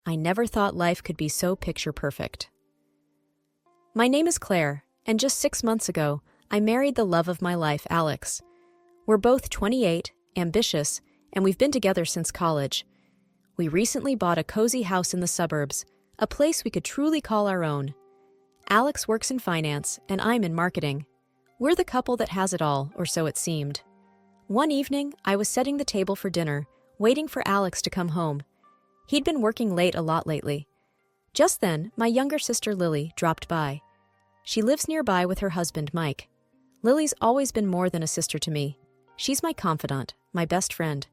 I never thought life could be so picture perfect. My name is Claire, and just 6 months ago, I married the love of my life, Alex. We're both 28, ambitious, and we've been together since college. We recently bought a cozy house in the suburbs, a place we could truly call our own. Alex works in finance, and I'm in marketing. We're the couple that has it all, or so it seemed. One evening, I was setting the table for dinner, waiting for Alex to come home. He'd been working late a lot lately. Just then, my younger sister Lily dropped by. She lives nearby with her husband, Mike. Lily's always been more than a sister to me. She's my confidant, my best friend.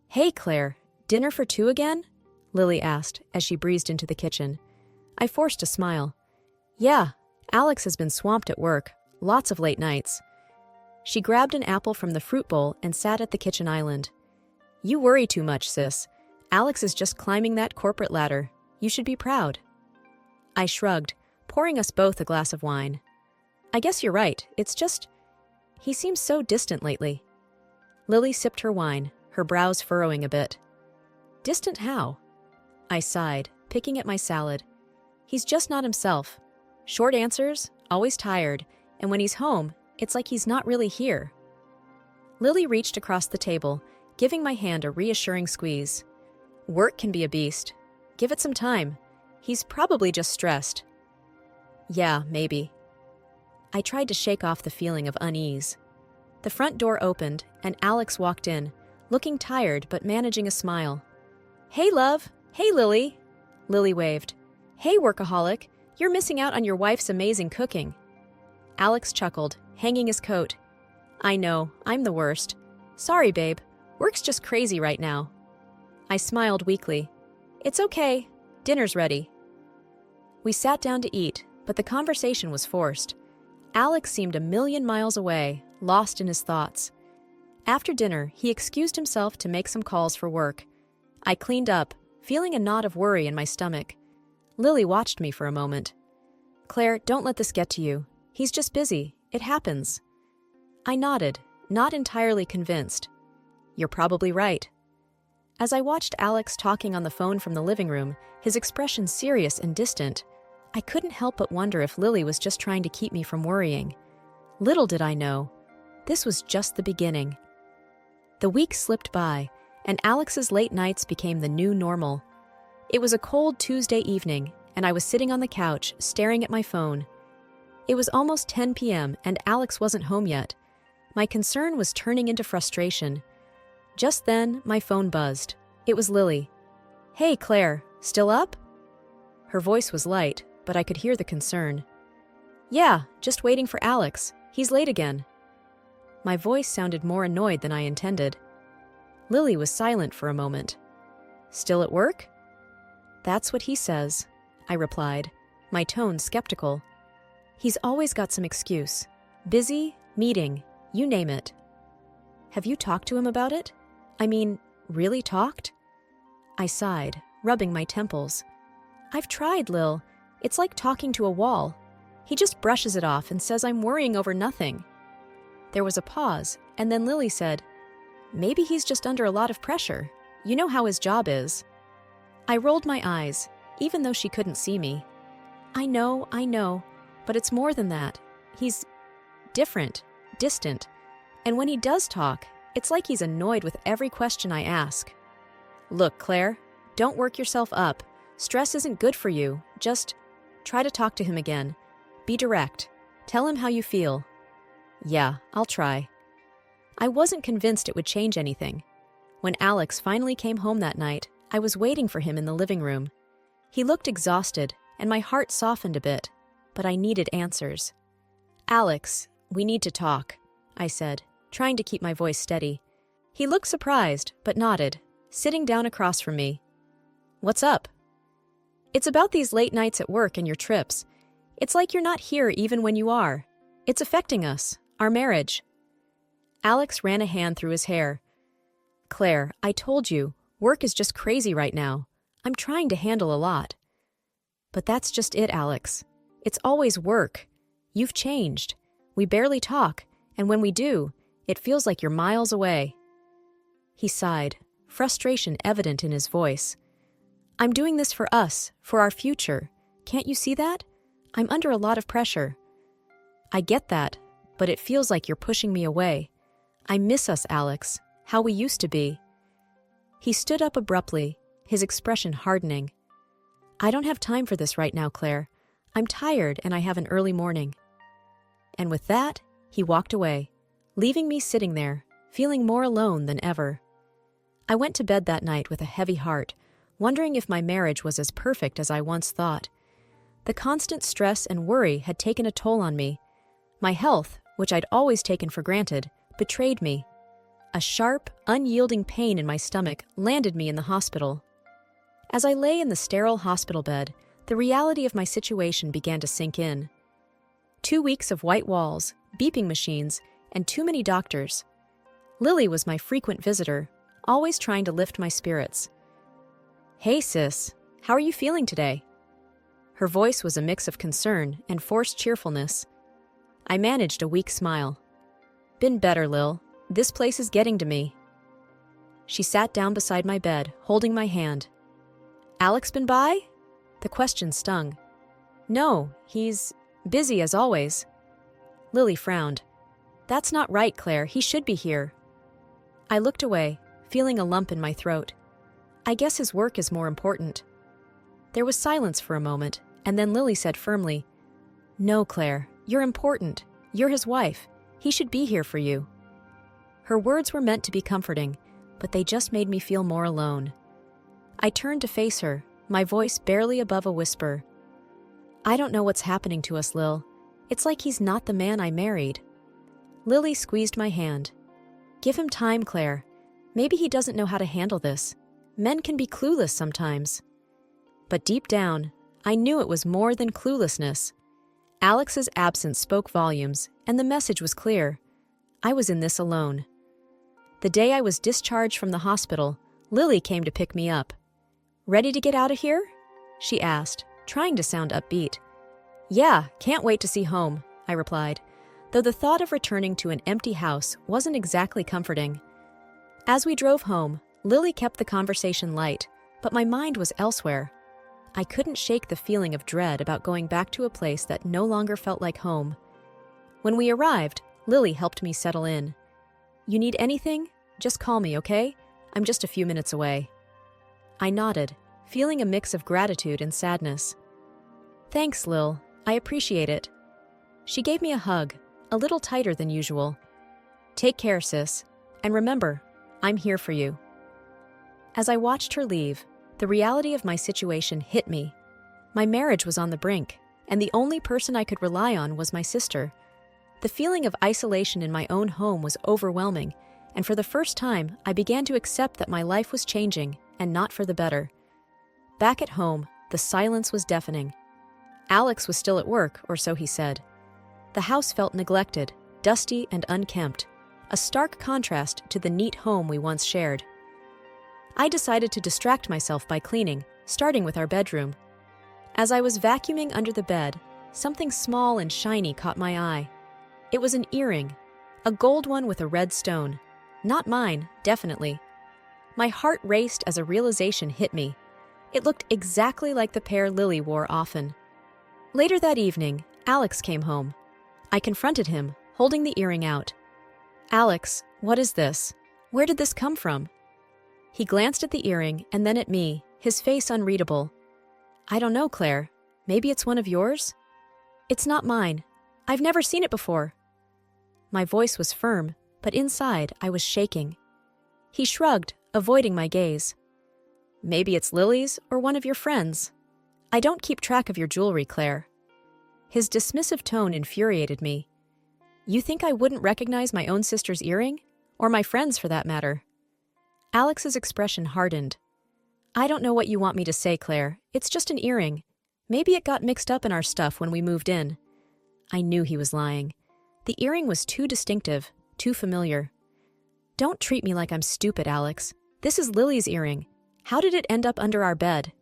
"Hey, Claire, dinner for two again?" Lily asked as she breezed into the kitchen. I forced a smile. "Yeah, Alex has been swamped at work, lots of late nights." She grabbed an apple from the fruit bowl and sat at the kitchen island. "You worry too much, sis. Alex is just climbing that corporate ladder. You should be proud." I shrugged, pouring us both a glass of wine. "I guess you're right. It's just, he seems so distant lately." Lily sipped her wine, her brows furrowing a bit. "Distant how?" I sighed, picking at my salad. "He's just not himself. Short answers, always tired, and when he's home, it's like he's not really here." Lily reached across the table, giving my hand a reassuring squeeze. "Work can be a beast. Give it some time. He's probably just stressed." "Yeah, maybe." I tried to shake off the feeling of unease. The front door opened, and Alex walked in, looking tired but managing a smile. "Hey, love. Hey, Lily." Lily waved. "Hey, workaholic. You're missing out on your wife's amazing cooking." Alex chuckled, hanging his coat. "I know, I'm the worst. Sorry, babe. Work's just crazy right now." I smiled weakly. "It's okay. Dinner's ready." We sat down to eat, but the conversation was forced. Alex seemed a million miles away, lost in his thoughts. After dinner, he excused himself to make some calls for work. I cleaned up, feeling a knot of worry in my stomach. Lily watched me for a moment. "Claire, don't let this get to you. He's just busy. It happens." I nodded, not entirely convinced. "You're probably right." As I watched Alex talking on the phone from the living room, his expression serious and distant, I couldn't help but wonder if Lily was just trying to keep me from worrying. Little did I know, this was just the beginning. The weeks slipped by, and Alex's late nights became the new normal. It was a cold Tuesday evening, and I was sitting on the couch, staring at my phone. It was almost 10 p.m., and Alex wasn't home yet. My concern was turning into frustration. Just then, my phone buzzed. It was Lily. "Hey, Claire, still up?" Her voice was light, but I could hear the concern. "Yeah, just waiting for Alex. He's late again." My voice sounded more annoyed than I intended. Lily was silent for a moment. "Still at work?" "That's what he says," I replied, my tone skeptical. "He's always got some excuse. Busy, meeting, you name it." "Have you talked to him about it? I mean, really talked?" I sighed, rubbing my temples. "I've tried, Lil. It's like talking to a wall. He just brushes it off and says I'm worrying over nothing." There was a pause, and then Lily said, "Maybe he's just under a lot of pressure. You know how his job is." I rolled my eyes, even though she couldn't see me. I know, but it's more than that. He's different, distant, and when he does talk, it's like he's annoyed with every question I ask." "Look, Claire, don't work yourself up. Stress isn't good for you. Just try to talk to him again. Be direct. Tell him how you feel." "Yeah, I'll try." I wasn't convinced it would change anything. When Alex finally came home that night, I was waiting for him in the living room. He looked exhausted, and my heart softened a bit, but I needed answers. "Alex, we need to talk," I said, trying to keep my voice steady. He looked surprised, but nodded, sitting down across from me. "What's up?" "It's about these late nights at work and your trips. It's like you're not here even when you are. It's affecting us, our marriage." Alex ran a hand through his hair. "Claire, I told you, work is just crazy right now. I'm trying to handle a lot." "But that's just it, Alex. It's always work. You've changed. We barely talk, and when we do, it feels like you're miles away." He sighed, frustration evident in his voice. I'm doing this for us, for our future. Can't you see that? I'm under a lot of pressure. I get that, but it feels like you're pushing me away. I miss us, Alex, how we used to be. He stood up abruptly, his expression hardening. I don't have time for this right now, Claire. I'm tired and I have an early morning. And with that, he walked away, leaving me sitting there, feeling more alone than ever. I went to bed that night with a heavy heart, wondering if my marriage was as perfect as I once thought. The constant stress and worry had taken a toll on me. My health, which I'd always taken for granted, betrayed me. A sharp, unyielding pain in my stomach landed me in the hospital. As I lay in the sterile hospital bed, the reality of my situation began to sink in. 2 weeks of white walls, beeping machines, and too many doctors. Lily was my frequent visitor, always trying to lift my spirits. Hey sis, how are you feeling today? Her voice was a mix of concern and forced cheerfulness. I managed a weak smile. Been better, Lil. This place is getting to me. She sat down beside my bed, holding my hand. Alex been by? The question stung. No, he's busy as always. Lily frowned. That's not right, Claire. He should be here. I looked away, feeling a lump in my throat. I guess his work is more important. There was silence for a moment, and then Lily said firmly, No, Claire, you're important. You're his wife. He should be here for you. Her words were meant to be comforting, but they just made me feel more alone. I turned to face her, my voice barely above a whisper. I don't know what's happening to us, Lil. It's like he's not the man I married. Lily squeezed my hand. Give him time, Claire. Maybe he doesn't know how to handle this. Men can be clueless sometimes. But deep down, I knew it was more than cluelessness. Alex's absence spoke volumes, and the message was clear. I was in this alone. The day I was discharged from the hospital, Lily came to pick me up. Ready to get out of here? She asked, trying to sound upbeat. Yeah, can't wait to see home, I replied, though the thought of returning to an empty house wasn't exactly comforting. As we drove home, Lily kept the conversation light, but my mind was elsewhere. I couldn't shake the feeling of dread about going back to a place that no longer felt like home. When we arrived, Lily helped me settle in. You need anything? Just call me, okay? I'm just a few minutes away. I nodded, feeling a mix of gratitude and sadness. Thanks, Lil. I appreciate it. She gave me a hug, a little tighter than usual. Take care, sis. And remember, I'm here for you. As I watched her leave, the reality of my situation hit me. My marriage was on the brink, and the only person I could rely on was my sister. The feeling of isolation in my own home was overwhelming, and for the first time, I began to accept that my life was changing, and not for the better. Back at home, the silence was deafening. Alex was still at work, or so he said. The house felt neglected, dusty and unkempt, a stark contrast to the neat home we once shared. I decided to distract myself by cleaning, starting with our bedroom. As I was vacuuming under the bed, something small and shiny caught my eye. It was an earring, a gold one with a red stone. Not mine, definitely. My heart raced as a realization hit me. It looked exactly like the pair Lily wore often. Later that evening, Alex came home. I confronted him, holding the earring out. Alex, what is this? Where did this come from? He glanced at the earring and then at me, his face unreadable. I don't know, Claire. Maybe it's one of yours? It's not mine. I've never seen it before. My voice was firm, but inside I was shaking. He shrugged, avoiding my gaze. Maybe it's Lily's or one of your friends. I don't keep track of your jewelry, Claire. His dismissive tone infuriated me. You think I wouldn't recognize my own sister's earring? Or my friend's, for that matter? Alex's expression hardened. I don't know what you want me to say, Claire. It's just an earring. Maybe it got mixed up in our stuff when we moved in. I knew he was lying. The earring was too distinctive, too familiar. Don't treat me like I'm stupid, Alex. This is Lily's earring. How did it end up under our bed?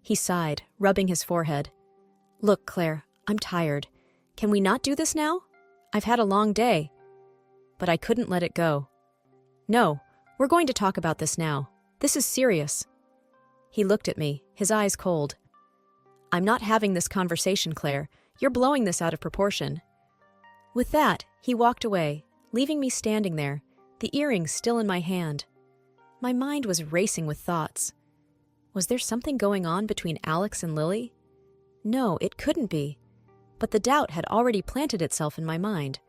He sighed, rubbing his forehead. Look, Claire, I'm tired. Can we not do this now? I've had a long day. But I couldn't let it go. No, we're going to talk about this now. This is serious. He looked at me, his eyes cold. "I'm not having this conversation, Claire. You're blowing this out of proportion." With that, he walked away, leaving me standing there, the earrings still in my hand. My mind was racing with thoughts. Was there something going on between Alex and Lily? No, it couldn't be. But the doubt had already planted itself in my mind.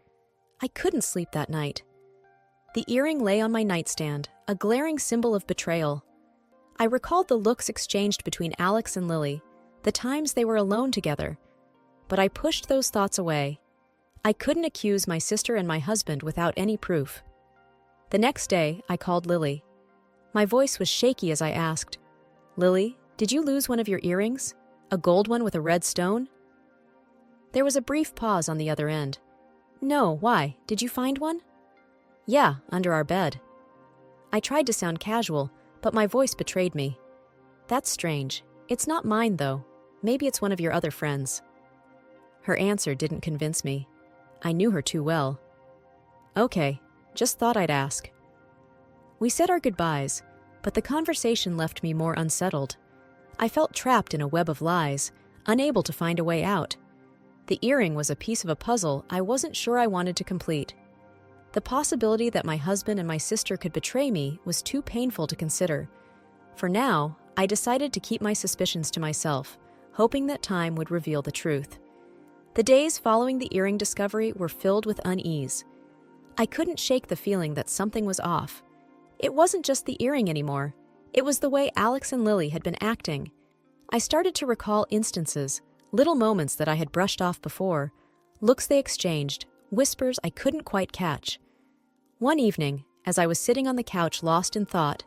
I couldn't sleep that night. The earring lay on my nightstand, a glaring symbol of betrayal. I recalled the looks exchanged between Alex and Lily, the times they were alone together. But I pushed those thoughts away. I couldn't accuse my sister and my husband without any proof. The next day, I called Lily. My voice was shaky as I asked, "Lily, did you lose one of your earrings? A gold one with a red stone?" There was a brief pause on the other end. "No, why? Did you find one?" "Yeah, under our bed." I tried to sound casual, but my voice betrayed me. "That's strange. It's not mine, though. Maybe it's one of your other friends." Her answer didn't convince me. I knew her too well. "Okay, just thought I'd ask." We said our goodbyes, but the conversation left me more unsettled. I felt trapped in a web of lies, unable to find a way out. The earring was a piece of a puzzle I wasn't sure I wanted to complete. The possibility that my husband and my sister could betray me was too painful to consider. For now, I decided to keep my suspicions to myself, hoping that time would reveal the truth. The days following the earring discovery were filled with unease. I couldn't shake the feeling that something was off. It wasn't just the earring anymore. It was the way Alex and Lily had been acting. I started to recall instances, little moments that I had brushed off before, looks they exchanged, whispers I couldn't quite catch. One evening, as I was sitting on the couch lost in thought,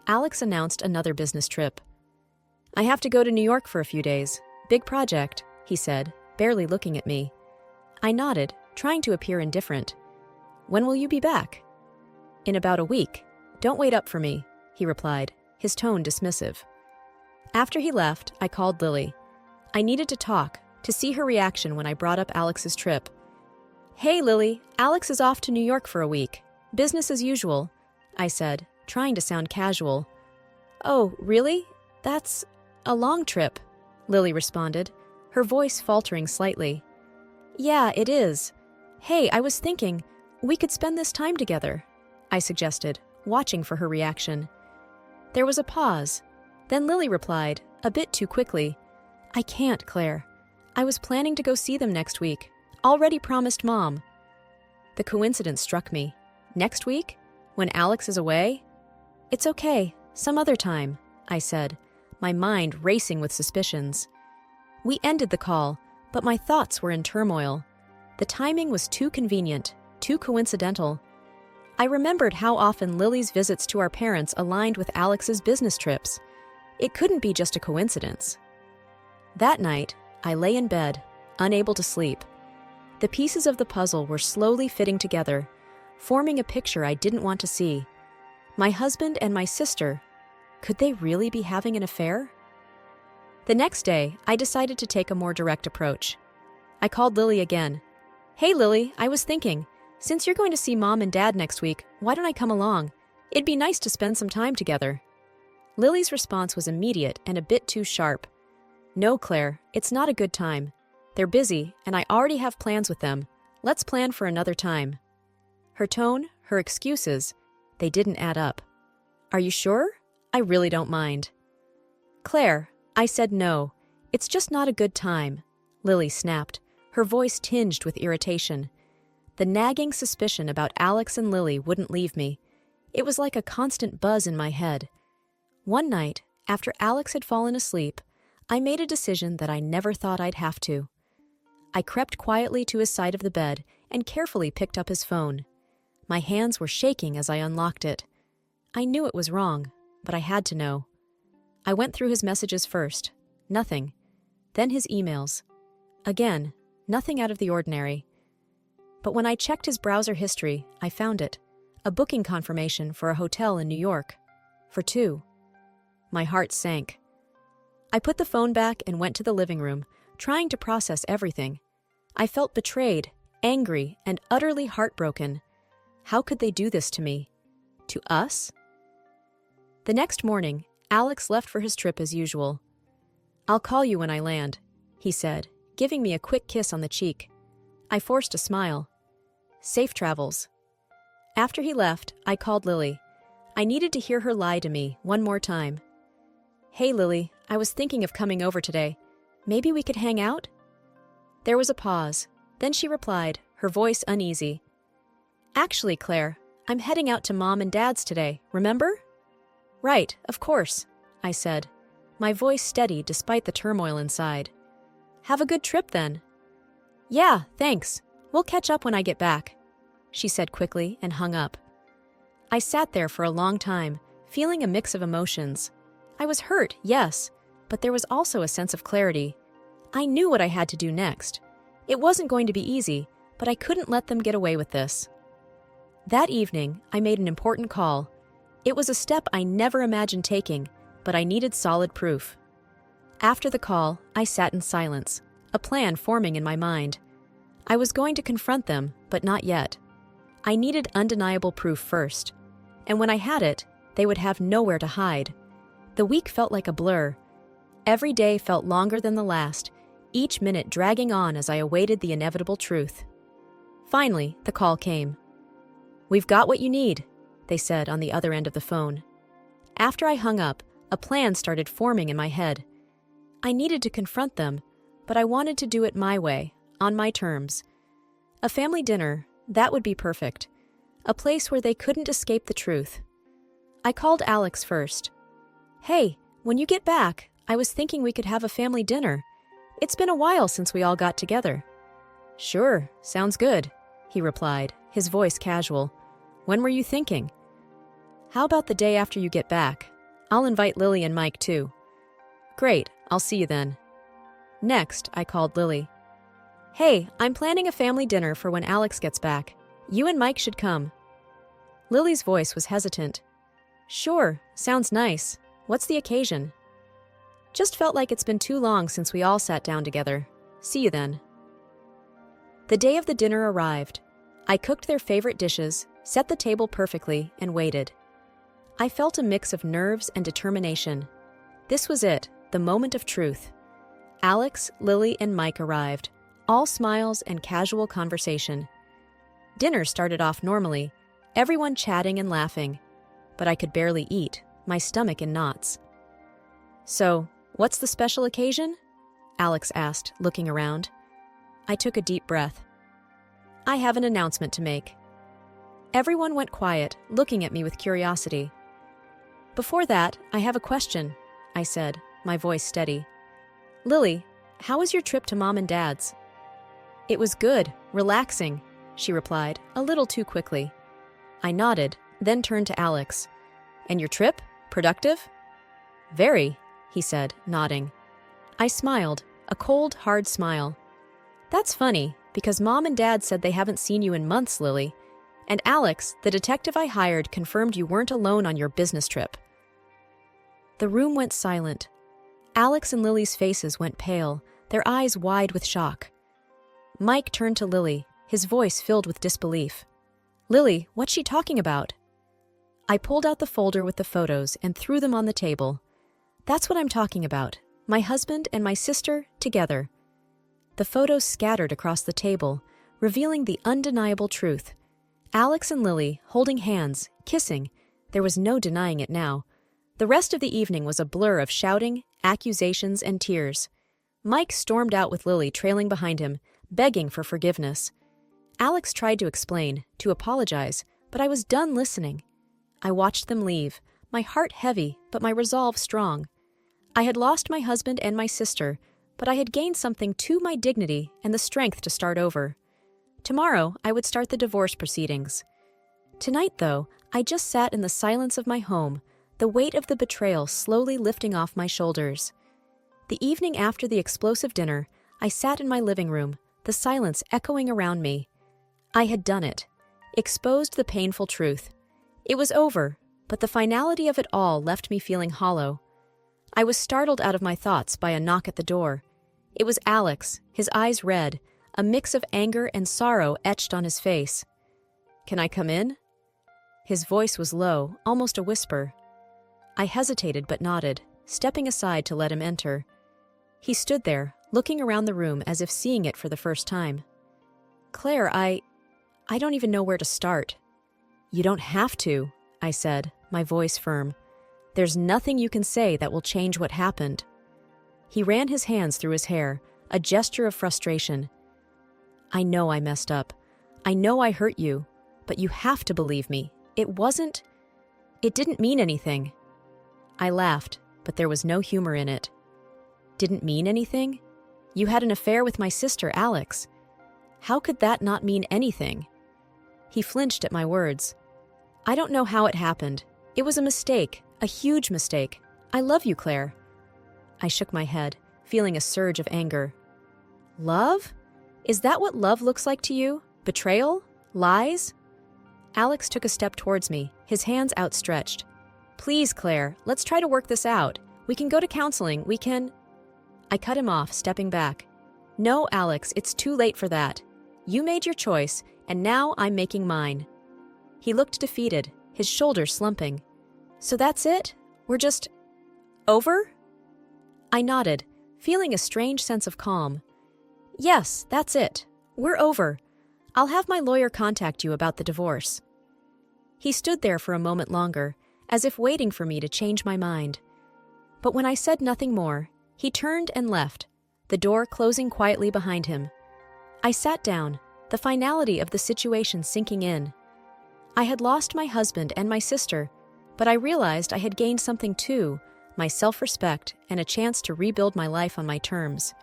Alex announced another business trip. "I have to go to New York for a few days. Big project," he said, barely looking at me. I nodded, trying to appear indifferent. "When will you be back?" "In about a week. Don't wait up for me," he replied, his tone dismissive. After he left, I called Lily. I needed to talk, to see her reaction when I brought up Alex's trip. "Hey, Lily, Alex is off to New York for a week. Business as usual," I said, trying to sound casual. "Oh, really? That's a long trip," Lily responded, her voice faltering slightly. "Yeah, it is. Hey, I was thinking, we could spend this time together," I suggested, watching for her reaction. There was a pause. Then Lily replied, a bit too quickly, "I can't, Claire. I was planning to go see them next week. Already promised Mom." The coincidence struck me. Next week? When Alex is away? "It's okay. Some other time," I said, my mind racing with suspicions. We ended the call, but my thoughts were in turmoil. The timing was too convenient, too coincidental. I remembered how often Lily's visits to our parents aligned with Alex's business trips. It couldn't be just a coincidence. That night, I lay in bed, unable to sleep. The pieces of the puzzle were slowly fitting together, forming a picture I didn't want to see. My husband and my sister, could they really be having an affair? The next day, I decided to take a more direct approach. I called Lily again. "Hey, Lily, I was thinking, since you're going to see Mom and Dad next week, why don't I come along? It'd be nice to spend some time together." Lily's response was immediate and a bit too sharp. "No, Claire, it's not a good time. They're busy, and I already have plans with them. Let's plan for another time." Her tone, her excuses, they didn't add up. "Are you sure? I really don't mind." "Claire," I said no. "It's just not a good time," Lily snapped, her voice tinged with irritation. The nagging suspicion about Alex and Lily wouldn't leave me. It was like a constant buzz in my head. One night, after Alex had fallen asleep, I made a decision that I never thought I'd have to. I crept quietly to his side of the bed and carefully picked up his phone. My hands were shaking as I unlocked it. I knew it was wrong, but I had to know. I went through his messages first. Nothing. Then his emails. Again, nothing out of the ordinary. But when I checked his browser history, I found it. A booking confirmation for a hotel in New York. For two. My heart sank. I put the phone back and went to the living room, trying to process everything. I felt betrayed, angry, and utterly heartbroken. How could they do this to me? To us? The next morning, Alex left for his trip as usual. "I'll call you when I land," he said, giving me a quick kiss on the cheek. I forced a smile. "Safe travels." After he left, I called Lily. I needed to hear her lie to me one more time. "Hey, Lily, I was thinking of coming over today. Maybe we could hang out?" There was a pause. Then she replied, her voice uneasy. "Actually, Claire, I'm heading out to Mom and Dad's today, remember?" "Right, of course," I said, my voice steady despite the turmoil inside. "Have a good trip then." "Yeah, thanks. We'll catch up when I get back," she said quickly and hung up. I sat there for a long time, feeling a mix of emotions. I was hurt, yes, but there was also a sense of clarity. I knew what I had to do next. It wasn't going to be easy, but I couldn't let them get away with this. That evening, I made an important call. It was a step I never imagined taking, but I needed solid proof. After the call, I sat in silence, a plan forming in my mind. I was going to confront them, but not yet. I needed undeniable proof first, and when I had it, they would have nowhere to hide. The week felt like a blur. Every day felt longer than the last, each minute dragging on as I awaited the inevitable truth. Finally, the call came. "We've got what you need," they said on the other end of the phone. After I hung up, a plan started forming in my head. I needed to confront them, but I wanted to do it my way, on my terms. A family dinner, that would be perfect. A place where they couldn't escape the truth. I called Alex first. "Hey, when you get back, I was thinking we could have a family dinner. It's been a while since we all got together." "Sure, sounds good," he replied, his voice casual. "When were you thinking?" "How about the day after you get back? I'll invite Lily and Mike too." "Great, I'll see you then." Next, I called Lily. "Hey, I'm planning a family dinner for when Alex gets back. You and Mike should come." Lily's voice was hesitant. "Sure, sounds nice. What's the occasion?" "Just felt like it's been too long since we all sat down together. See you then." The day of the dinner arrived. I cooked their favorite dishes, set the table perfectly, and waited. I felt a mix of nerves and determination. This was it, the moment of truth. Alex, Lily, and Mike arrived, all smiles and casual conversation. Dinner started off normally, everyone chatting and laughing, but I could barely eat, my stomach in knots. "So, what's the special occasion?" Alex asked, looking around. I took a deep breath. "I have an announcement to make." Everyone went quiet, looking at me with curiosity. "Before that, I have a question," I said, my voice steady. "Lily, how was your trip to Mom and Dad's?" "It was good, relaxing," she replied, a little too quickly. I nodded, then turned to Alex. "And your trip? Productive?" "Very," he said, nodding. I smiled, a cold, hard smile. "That's funny, because Mom and Dad said they haven't seen you in months, Lily. And Alex, the detective I hired, confirmed you weren't alone on your business trip." The room went silent. Alex and Lily's faces went pale, their eyes wide with shock. Mike turned to Lily, his voice filled with disbelief. "Lily, what's she talking about?" I pulled out the folder with the photos and threw them on the table. "That's what I'm talking about. My husband and my sister together." The photos scattered across the table, revealing the undeniable truth. Alex and Lily, holding hands, kissing. There was no denying it now. The rest of the evening was a blur of shouting, accusations, and tears. Mike stormed out with Lily trailing behind him, begging for forgiveness. Alex tried to explain, to apologize, but I was done listening. I watched them leave, my heart heavy, but my resolve strong. I had lost my husband and my sister, but I had gained something to my dignity and the strength to start over. Tomorrow, I would start the divorce proceedings. Tonight, though, I just sat in the silence of my home, the weight of the betrayal slowly lifting off my shoulders. The evening after the explosive dinner, I sat in my living room, the silence echoing around me. I had done it, exposed the painful truth. It was over, but the finality of it all left me feeling hollow. I was startled out of my thoughts by a knock at the door. It was Alex, his eyes red, a mix of anger and sorrow etched on his face. "Can I come in?" His voice was low, almost a whisper. I hesitated but nodded, stepping aside to let him enter. He stood there, looking around the room as if seeing it for the first time. "Claire, I don't even know where to start." "You don't have to," I said, my voice firm. "There's nothing you can say that will change what happened." He ran his hands through his hair, a gesture of frustration. "I know I messed up. I know I hurt you, but you have to believe me. It didn't mean anything." I laughed, but there was no humor in it. "Didn't mean anything? You had an affair with my sister, Alex. How could that not mean anything?" He flinched at my words. "I don't know how it happened. It was a mistake, a huge mistake. I love you, Claire." I shook my head, feeling a surge of anger. "Love? Is that what love looks like to you? Betrayal? Lies?" Alex took a step towards me, his hands outstretched. "Please, Claire, let's try to work this out. We can go to counseling, we can—" I cut him off, stepping back. "No, Alex, it's too late for that. You made your choice, and now I'm making mine." He looked defeated, his shoulders slumping. "So that's it? We're just over?" I nodded, feeling a strange sense of calm. "Yes, that's it. We're over. I'll have my lawyer contact you about the divorce." He stood there for a moment longer, as if waiting for me to change my mind. But when I said nothing more, he turned and left, the door closing quietly behind him. I sat down, the finality of the situation sinking in. I had lost my husband and my sister, but I realized I had gained something too, my self-respect and a chance to rebuild my life on my terms.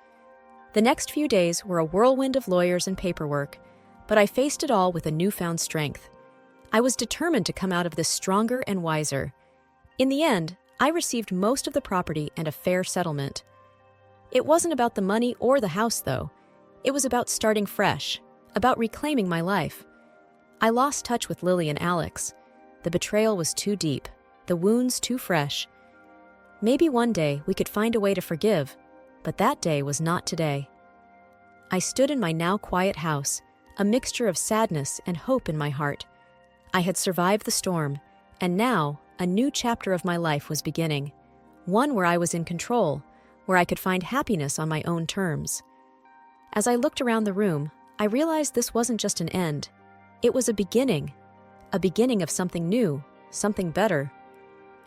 The next few days were a whirlwind of lawyers and paperwork, but I faced it all with a newfound strength. I was determined to come out of this stronger and wiser. In the end, I received most of the property and a fair settlement. It wasn't about the money or the house, though. It was about starting fresh, about reclaiming my life. I lost touch with Lily and Alex. The betrayal was too deep, the wounds too fresh. Maybe one day we could find a way to forgive, but that day was not today. I stood in my now quiet house, a mixture of sadness and hope in my heart. I had survived the storm, and now a new chapter of my life was beginning, one where I was in control, where I could find happiness on my own terms. As I looked around the room, I realized this wasn't just an end. It was a beginning of something new, something better.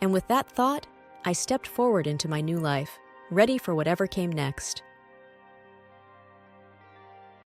And with that thought, I stepped forward into my new life, ready for whatever came next.